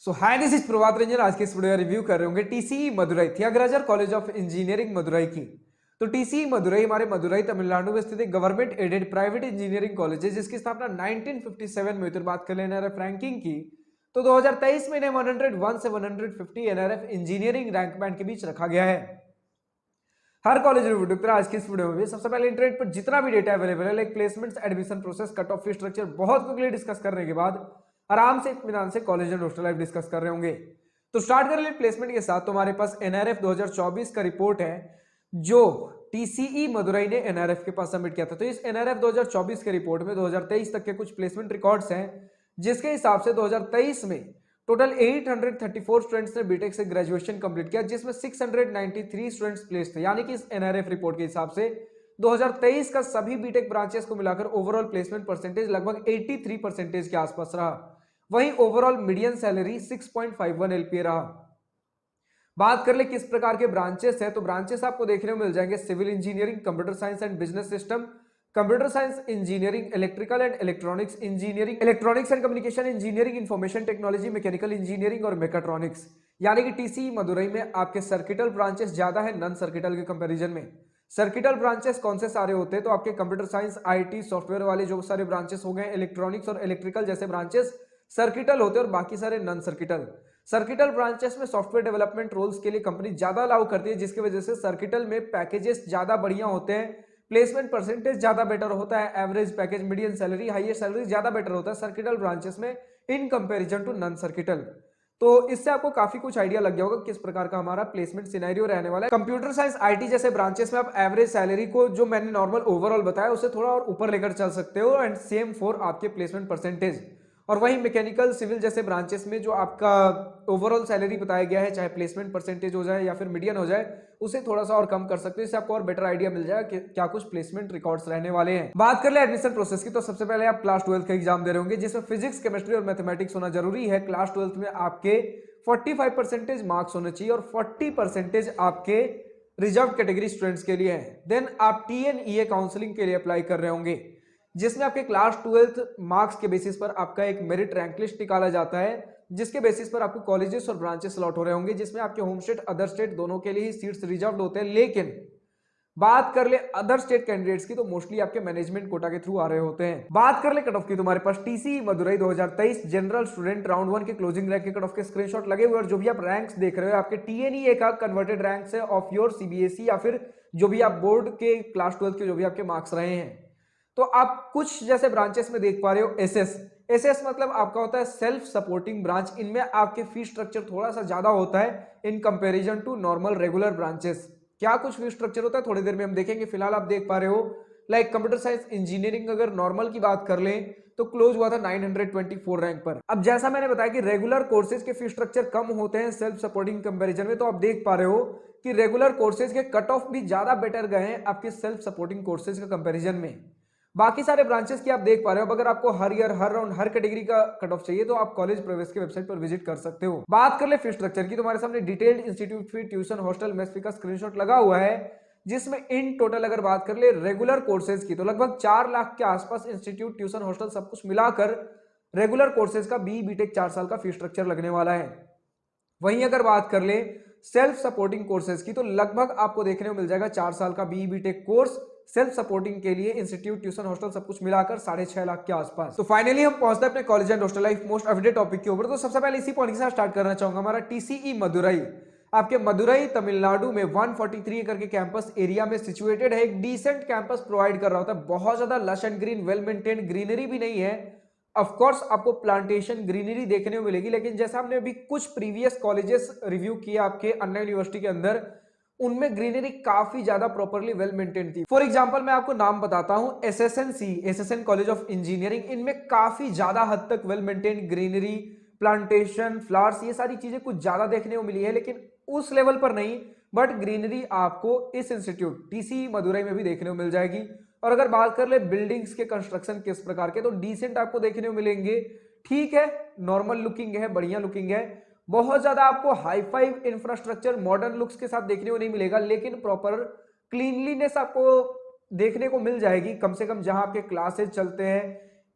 So hi this is Prabhat Ranjan. आज के इस वीडियो रिव्यू कर रहे होंगे TCE Madurai Thiagarajar college of engineering Madurai की। तो टीसीई मदुरई हमारे मदुरई तमिलनाडु में स्थित एक government aided private engineering college है जिसकी स्थापना 1957 में हुई। तो बात कर लें एनआरएफ रैंकिंग की तो 2023 में इन्हें 101 से 150 एनआरएफ इंजीनियरिंग रैंक बैंड के बीच रखा गया है। हर कॉलेज रिव्यू आज की इस वीडियो में भी सबसे पहले इंटरनेट पर जितना भी डेटा अवेलेबल है like placements, admission process, cut off fee structure बहुत क्विकली डिस्कस करने के बाद आराम से इत्मीनान से college and hostel life discuss कर रहे होंगे। तो स्टार्ट कर ले प्लेसमेंट के साथ। तो हमारे पास एनआरएफ 2024 का रिपोर्ट है जो टीसीई मदुरई ने एनआरएफ के पास सबमिट किया था। तो इस एनआरएफ 2024 के रिपोर्ट में 2023 तक के कुछ प्लेसमेंट रिकॉर्ड्स हैं जिसके हिसाब से 2023 में टोटल 834 स्टूडेंट्स ने बीटेक से ग्रेजुएशन कंप्लीट किया जिसमें 693 स्टूडेंट्स प्लेस थे। यानी कि इस एनआरएफ रिपोर्ट के हिसाब से 2023 का सभी बीटेक ब्रांचेस को मिलाकर ओवरऑल प्लेसमेंट परसेंटेज लगभग 83% के आसपास रहा। वहीं ओवरऑल मीडियन सैलरी 6.51 एलपीए रहा। बात कर ले किस प्रकार के ब्रांचेस है तो ब्रांचेस आपको देखने को मिल जाएंगे civil engineering, computer science and business system, computer science engineering, electrical and electronics engineering, electronics and communication engineering, information technology, mechanical engineering और मेकाट्रॉनिक्स। यानी कि टीसीई मदुरई में आपके सर्किटल ब्रांचेस ज्यादा है नॉन सर्किटल के कंपैरिजन में। सर्किटल ब्रांचेस कौन से सारे होते हैं तो आपके कंप्यूटर साइंस, आईटी, सॉफ्टवेयर वाले जो सारे ब्रांचेस हो गए, इलेक्ट्रॉनिक्स और इलेक्ट्रिकल जैसे ब्रांचेस सर्किटल होते हैं और बाकी सारे नॉन सर्किटल। सर्किटल ब्रांचेस में सॉफ्टवेयर डेवलपमेंट रोल्स के लिए कंपनी ज्यादा अलाउ करती है जिसकी वजह से सर्किटल में पैकेजेस ज्यादा बढ़िया होते हैं, प्लेसमेंट परसेंटेज ज्यादा बेटर होता है, average package, medium salary, highest salary ज्यादा बेटर होता है सर्किटल ब्रांचेस में in comparison to non circuital. तो इससे आपको काफी कुछ आइडिया लग गया होगा किस प्रकार का हमारा प्लेसमेंट सिनेरियो रहने वाला है। कंप्यूटर साइंस, आईटी जैसे ब्रांचेस में आप एवरेज सैलरी को जो मैंने नॉर्मल ओवरऑल बताया उससे थोड़ा और ऊपर लेकर चल सकते हो एंड सेम फॉर आपके प्लेसमेंट परसेंटेज। और वहीं मैकेनिकल, सिविल जैसे ब्रांचेस में जो आपका ओवरऑल सैलरी बताया गया है चाहे प्लेसमेंट परसेंटेज हो जाए या फिर मीडियन हो जाए उसे थोड़ा सा और कम कर सकते हो। इससे आपको और बेटर आइडिया मिल जाएगा कि क्या कुछ प्लेसमेंट रिकॉर्ड्स रहने वाले हैं। बात कर ले एडमिशन प्रोसेस की तो सबसे पहले आप क्लास 12 का एग्जाम दे रहे होंगे जिसमें फिजिक्स, केमिस्ट्री और मैथमेटिक्स होना जरूरी है। क्लास 12 में आपके 45% मार्क्स होने चाहिए और 40% आपके रिजर्व कैटेगरी स्टूडेंट्स के लिए है। देन आप टीएनईए काउंसलिंग के लिए अप्लाई कर रहे होंगे जिसमें आपके क्लास 12 मार्क्स के बेसिस पर आपका एक मेरिट रैंक लिस्ट निकाला जाता है जिसके बेसिस पर आपको कॉलेजेस और ब्रांचेस अलॉट हो रहे होंगे जिसमें आपके होम स्टेट, अदर स्टेट दोनों के लिए ही सीट्स रिजर्व होते हैं। लेकिन बात कर ले अदर स्टेट कैंडिडेट्स की तो मोस्टली आपके मैनेजमेंट कोटा के थ्रू आ रहे होते हैं। बात कर ले कट ऑफ की, तुम्हारे पास TCE Madurai 2023 general student round 1 के क्लोजिंग रैंक के कट ऑफ के स्क्रीनशॉट लगे हुए और जो भी आप रैंक्स देख रहे हो आपके टीएनईए का कन्वर्टेड रैंक्स है ऑफ योर सीबीएसई या फिर जो भी आप बोर्ड के क्लास 12 के जो भी आपके मार्क्स रहे हैं। तो आप कुछ जैसे ब्रांचेस में देख पा रहे हो एसएस मतलब आपका होता है सेल्फ सपोर्टिंग ब्रांच। इनमें आपके फी स्ट्रक्चर थोड़ा सा ज्यादा होता है in comparison to normal regular branches. क्या कुछ फी स्ट्रक्चर होता है थोड़ी देर में हम देखेंगे। फिलहाल आप देख पा रहे हो लाइक कंप्यूटर साइंस इंजीनियरिंग अगर नॉर्मल की बात कर लें तो क्लोज हुआ था 924 रैंक पर। अब जैसा मैंने बताया कि रेगुलर कोर्सेज के फी स्ट्रक्चर कम होते हैं सेल्फ सपोर्टिंग कंपैरिजन में, तो आप देख पा रहे हो कि रेगुलर कोर्सेज के कट ऑफ भी ज्यादा बेटर गए हैं आपके सेल्फ सपोर्टिंग कोर्सेज के कंपैरिजन में। बाकी सारे ब्रांचेस की आप देख पा रहे हो। अगर आपको हर ईयर, हर राउंड, हर कैटेगरी का कट ऑफ चाहिए तो आप कॉलेज प्रवेश की वेबसाइट पर विजिट कर सकते हो। बात कर ले फी स्ट्रक्चर की, तुम्हारे सामने डिटेल्ड इंस्टीट्यूट फी, ट्यूशन, हॉस्टल, मेस फी का स्क्रीनशॉट लगा हुआ है जिसमें इन टोटल अगर बात कर ले रेगुलर कोर्सेज की तो लगभग 4 लाख के आसपास इंस्टीट्यूट, ट्यूशन, हॉस्टल सब कुछ मिलाकर रेगुलर कोर्सेज का बीटेक 4 साल का फी स्ट्रक्चर लगने वाला है। वहीं अगर बात कर ले सेल्फ सपोर्टिंग कोर्सेज की तो लगभग आपको देखने को मिल जाएगा 4 साल का बीटेक कोर्स सेल्फ सपोर्टिंग के लिए इंस्टीट्यूट, ट्यूशन, हॉस्टल सब कुछ मिलाकर 6.5 लाख के आसपास। तो फाइनली हम पहुंचते हैं अपने college and hostel life most update topic के ऊपर। तो सबसे पहले इसी पॉइंट के साथ स्टार्ट करना चाहूंगा। हमारा टीसीई मदुरई आपके मदुरई तमिलनाडु में 143 एकड़ के कैंपस एरिया में सिचुएटेड है। एक डिसेंट कैंपस प्रोवाइड कर रहा होता है, बहुत ज्यादा lush and green, well maintain, greenery भी नहीं है। ऑफ कोर्स आपको प्लांटेशन, ग्रीनरी देखने को मिलेगी, लेकिन जैसा हमने अभी कुछ प्रीवियस कॉलेजेस रिव्यू किया आपके अन्ना यूनिवर्सिटी के अंदर उनमें ग्रीनरी काफी ज्यादा प्रॉपर्ली वेल मेंटेन थी। फॉर एग्जांपल मैं आपको नाम बताता हूं, एसएसएन कॉलेज ऑफ इंजीनियरिंग, इनमें काफी ज्यादा हद तक well maintain greenery, plantation, flowers, ये सारी चीजें कुछ ज्यादा देखने को मिली है, लेकिन उस लेवल पर नहीं। बट ग्रीनरी आपको इस इंस्टीट्यूट टीसीई मदुरई में भी देखने को मिल जाएगी। और अगर बात कर ले बिल्डिंग्स के कंस्ट्रक्शन किस प्रकार के तो डिसेंट आपको देखने को मिलेंगे। ठीक है, नॉर्मल लुकिंग है, बढ़िया लुकिंग है, बहुत ज्यादा आपको hi fi infrastructure, modern looks के साथ देखने को नहीं मिलेगा, लेकिन प्रॉपर क्लीनलीनेस आपको देखने को मिल जाएगी। कम से कम जहां आपके क्लासेस चलते हैं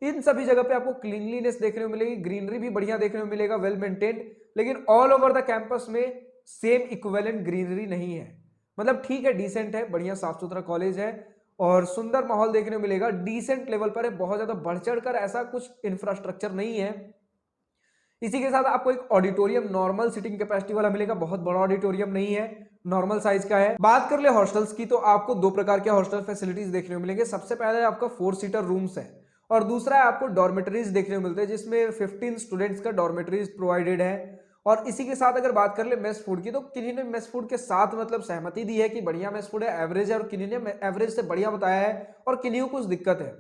इन सभी जगह पे आपको क्लीनलीनेस देखने को मिलेगी, ग्रीनरी भी बढ़िया देखने को मिलेगा, वेल मेंटेन्ड, लेकिन ऑल ओवर द कैंपस में सेम इक्विवेलेंट ग्रीनरी नहीं है। मतलब ठीक है, डिसेंट है, बढ़िया साफ सुथरा कॉलेज है और सुंदर माहौल देखने को मिलेगा, डिसेंट लेवल पर है, बहुत ज्यादा बढ़ चढ़ कर ऐसा कुछ इंफ्रास्ट्रक्चर नहीं है। इसी के साथ आपको एक ऑडिटोरियम नॉर्मल सीटिंग कैपेसिटी वाला मिलेगा, बहुत बड़ा ऑडिटोरियम नहीं है, नॉर्मल साइज का है। बात कर ले हॉस्टल्स की, तो आपको दो प्रकार के हॉस्टल फैसिलिटीज देखने को मिलेंगे। सबसे पहले आपका 4 सीटर रूम्स है और दूसरा है आपको डॉर्मेटरीज देखने को मिलते हैं, जिसमें 15 स्टूडेंट्स का डॉर्मेटरीज प्रोवाइडेड है। और इसी के साथ अगर बात कर ले मेस फूड की, तो किन्हीं ने मेस फूड के साथ मतलब सहमति दी है कि बढ़िया मेस फूड है, एवरेज है, और किन्हीं ने एवरेज से बढ़िया बताया है और किन्हीं को कुछ दिक्कत है।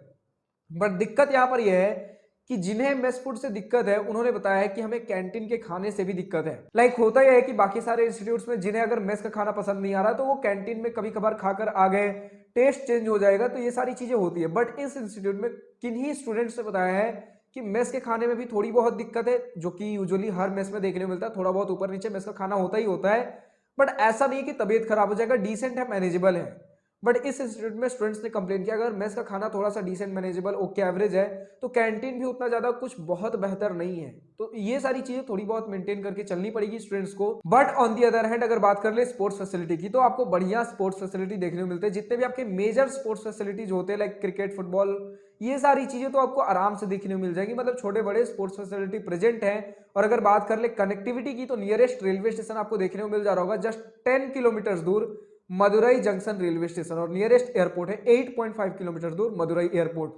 बट दिक्कत यहां पर यह है कि जिन्हें मेस फूड से दिक्कत है उन्होंने बताया है कि हमें कैंटीन के खाने से भी दिक्कत है। लाइक होता यह है कि बाकी सारे इंस्टीट्यूट्स में जिन्हें अगर मेस का खाना पसंद नहीं आ रहा तो वो कैंटीन में कभी कभार खाकर आ गए, टेस्ट चेंज हो जाएगा, तो ये सारी चीजें होती है। बट इस इंस्टीट्यूट में किन्हीं स्टूडेंट्स ने बताया है कि मेस के खाने में भी थोड़ी बहुत दिक्कत है, जो कि यूजुअली हर मेस में देखने को मिलता है, थोड़ा बहुत ऊपर नीचे मेस का खाना होता ही होता है। बट ऐसा नहीं है कि तबीयत खराब हो जाएगा, डिसेंट है, मैनेजेबल है। बट इस इंस्टीट्यूट में स्टूडेंट्स ने कंप्लेन किया अगर मेस का खाना थोड़ा सा डिसेंट, मैनेजेबल, ओके, एवरेज है, तो कैंटीन भी उतना ज्यादा कुछ बहुत बेहतर नहीं है। तो ये सारी चीजें थोड़ी बहुत मेंटेन करके चलनी पड़ेगी स्टूडेंट्स को। But on the other hand अगर बात कर ले स्पोर्ट्स फैसिलिटी की, तो आपको बढ़िया स्पोर्ट्स फैसिलिटी देखने को मिलते हैं। जितने भी आपके मेजर स्पोर्ट्स फैसिलिटीज होते हैं लाइक क्रिकेट, फुटबॉल, ये सारी चीजें तो आपको आराम से देखने को मिल जाएगी। मतलब छोटे बड़े स्पोर्ट्स फैसिलिटी प्रेजेंट है। और अगर बात कर ले कनेक्टिविटी की, तो नियरेस्ट रेलवे स्टेशन आपको देखने को मिल जा रहा होगा जस्ट 10 किलोमीटर दूर, मदुरई जंक्शन रेलवे स्टेशन, और नियरेस्ट एयरपोर्ट है 8.5 किलोमीटर दूर, मदुरई एयरपोर्ट।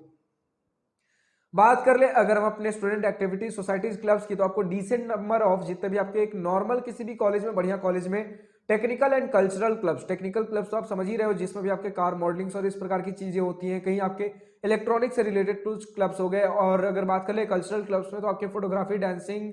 बात कर ले अगर हम अपने स्टूडेंट एक्टिविटी सोसाइटीज क्लब्स की, तो आपको डिसेंट नंबर ऑफ जितने भी आपके एक नॉर्मल किसी भी कॉलेज में, बढ़िया कॉलेज में, technical and cultural clubs, technical clubs तो आप समझ ही रहे हो जिसमें भी आपके कार मॉडलिंग्स और इस प्रकार की चीजें होती हैं, कहीं आपके इलेक्ट्रॉनिक से रिलेटेड टूल्स क्लब्स हो गए। और अगर बात कर ले कल्चरल क्लब्स में, तो आपके फोटोग्राफी, डांसिंग,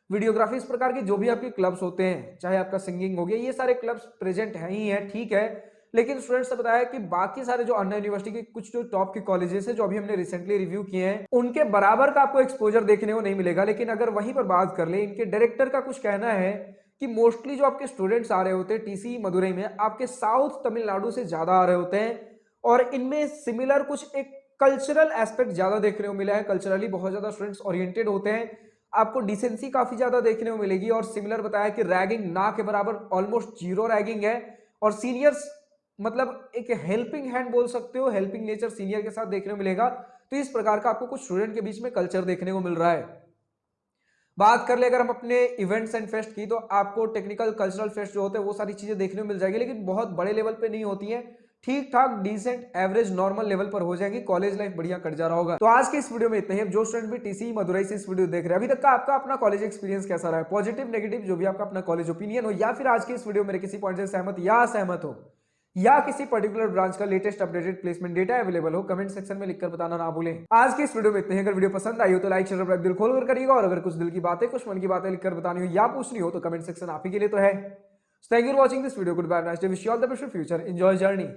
वीडियोग्राफी, इस प्रकार के जो भी आपके क्लब्स होते हैं, चाहे आपका सिंगिंग हो गया, ये सारे क्लब्स प्रेजेंट है ही है, ठीक है। लेकिन स्टूडेंट्स ने बताया कि बाकी सारे जो अन्य यूनिवर्सिटी के कुछ जो टॉप के कॉलेजेस है, जो अभी हमने रिसेंटली रिव्यू किए हैं, उनके बराबर का आपको एक्सपोजर देखने को नहीं मिलेगा। लेकिन अगर वहीं पर बात कर ले, इनके डायरेक्टर का कुछ कहना है कि मोस्टली जो आपके स्टूडेंट्स आ रहे होते हैं टीसी मदुरई में, आपके साउथ तमिलनाडु से ज्यादा आ रहे होते हैं। और इनमें सिमिलर कुछ एक कल्चरल एस्पेक्ट ज्यादा देखने को मिला है, कल्चरली बहुत ज्यादा स्टूडेंट्स ओरिएंटेड होते हैं, आपको डिसेंसी काफी ज्यादा देखने को मिलेगी। और सिमिलर बताया कि रैगिंग ना के बराबर, ऑलमोस्ट जीरो रैगिंग है। और सीनियर्स मतलब एक हेल्पिंग हैंड बोल सकते हो, हेल्पिंग नेचर सीनियर के साथ देखने को मिलेगा। तो इस प्रकार का आपको कुछ स्टूडेंट के बीच में कल्चर देखने को मिल रहा है। बात कर ले अगर हम अपने इवेंट्स एंड फेस्ट की, तो आपको टेक्निकल कल्चरल फेस्ट जो होते हैं वो सारी चीजें देखने को मिल जाएगी, लेकिन बहुत बड़े लेवल पे नहीं होती हैं, ठीक ठाक, डिसेंट, एवरेज, नॉर्मल लेवल पर हो जाएगी। कॉलेज लाइफ बढ़िया कट जा रहा होगा। तो आज के इस वीडियो में इतना ही। जो स्टूडेंट भी टीसी मदुरई से इस वीडियो देख रहे हैं, अभी तक का आपका अपना कॉलेज एक्सपीरियंस कैसा रहा है, पॉजिटिव, नेगेटिव, जो भी आपका अपना कॉलेज ओपिनियन हो, या फिर आज के इस वीडियो में किसी पॉइंट से सहमत या असहमत हो, या किसी पर्टिकुलर ब्रांच का latest updated placement data available हो, कमेंट सेक्शन में लिखकर बताना ना भूलें। आज की इस वीडियो में इतने ही। अगर वीडियो पसंद आई हो तो लाइक, शेयर और दिल खोल कर करिएगा। और अगर कुछ दिल की बातें, कुछ मन की बातें लिखकर बतानी हो या पूछनी हो, तो कमेंट सेक्शन आप ही के लिए तो है। Thank you for watching this video. Goodbye, nice day, wish you all the best for future, enjoy journey.